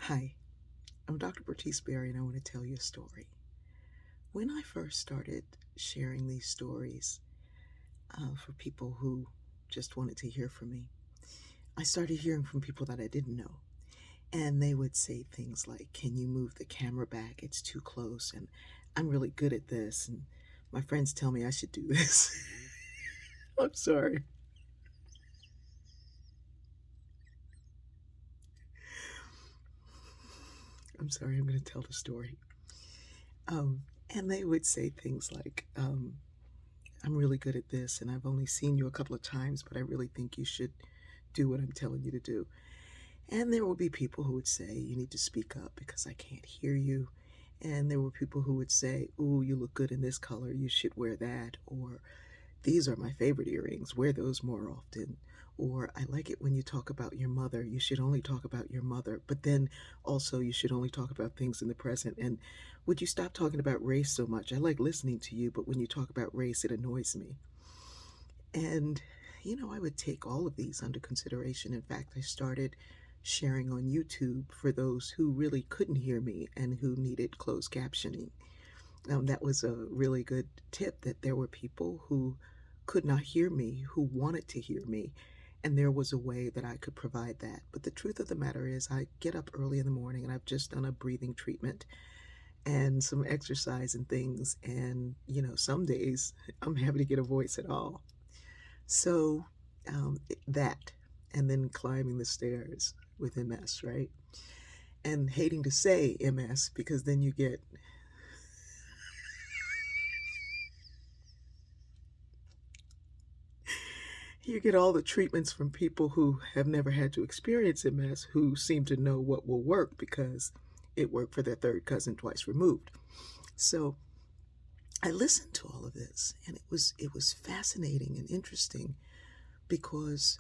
Hi, I'm Dr. Bertice Berry, and I want to tell you a story. When I first started sharing these stories for people who just wanted to hear from me, I started hearing from people that I didn't know. And they would say things like, "Can you move the camera back? It's too close." And "I'm really good at this." And my friends tell me I should do this. I'm sorry. I'm sorry, I'm going to tell the story. And they would say things like, "I'm really good at this, and I've only seen you a couple of times, but I really think you should do what I'm telling you to do." And there would be people who would say, "You need to speak up because I can't hear you." And there were people who would say, "Ooh, you look good in this color, you should wear that." Or, "These are my favorite earrings, wear those more often." Or, "I like it when you talk about your mother, you should only talk about your mother, but then also you should only talk about things in the present. And would you stop talking about race so much? I like listening to you, but when you talk about race, it annoys me." And, I would take all of these under consideration. In fact, I started sharing on YouTube for those who really couldn't hear me and who needed closed captioning. That was a really good tip, that there were people who could not hear me, who wanted to hear me, and there was a way that I could provide that. But the truth of the matter is, I get up early in the morning and I've just done a breathing treatment and some exercise and things. And, some days I'm happy to get a voice at all. So that, and then climbing the stairs with MS, right? And hating to say MS because then you get all the treatments from people who have never had to experience MS, who seem to know what will work because it worked for their third cousin twice removed. So I listened to all of this, and it was fascinating and interesting because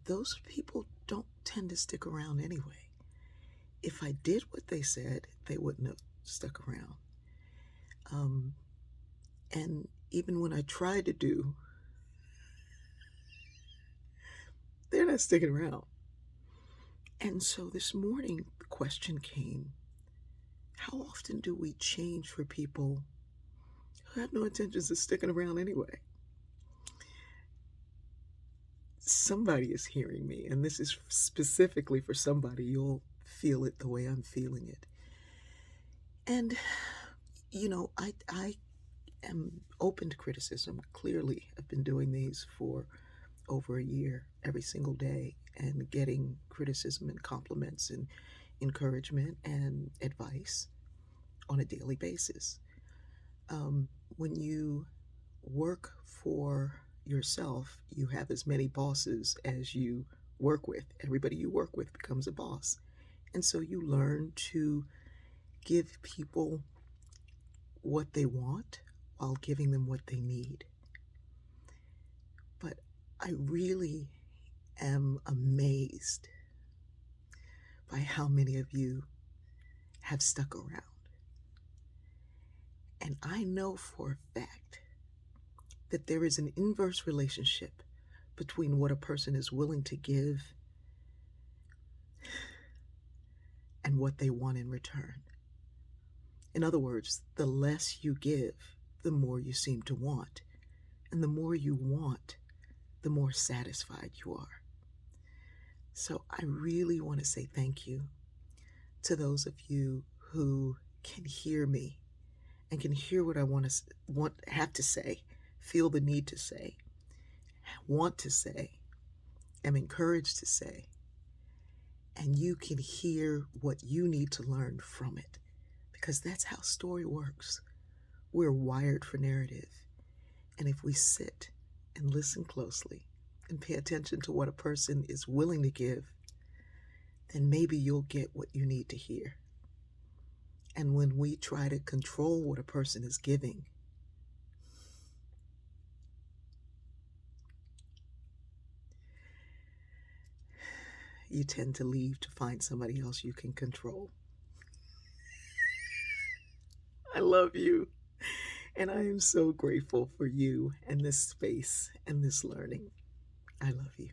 those people don't tend to stick around anyway. If I did what they said, they wouldn't have stuck around. Um, and even when I tried to do, they're not sticking around. And so this morning, the question came, how often do we change for people who have no intentions of sticking around anyway? Somebody is hearing me, and this is specifically for somebody. You'll feel it the way I'm feeling it. And, I am open to criticism. Clearly, I've been doing these for over a year, every single day, and getting criticism and compliments and encouragement and advice on a daily basis. When you work for yourself, you have as many bosses as you work with. Everybody you work with becomes a boss. And so you learn to give people what they want while giving them what they need. But I really am amazed by how many of you have stuck around. And I know for a fact that there is an inverse relationship between what a person is willing to give and what they want in return. In other words, the less you give, the more you seem to want. And the more you want, the more satisfied you are. So I really want to say thank you to those of you who can hear me and can hear what I have to say, feel the need to say, want to say, am encouraged to say, and you can hear what you need to learn from it, because that's how story works. We're wired for narrative, and if we sit and listen closely and pay attention to what a person is willing to give, then maybe you'll get what you need to hear. And when we try to control what a person is giving, you tend to leave to find somebody else you can control. I love you, and I am so grateful for you and this space and this learning. I love you.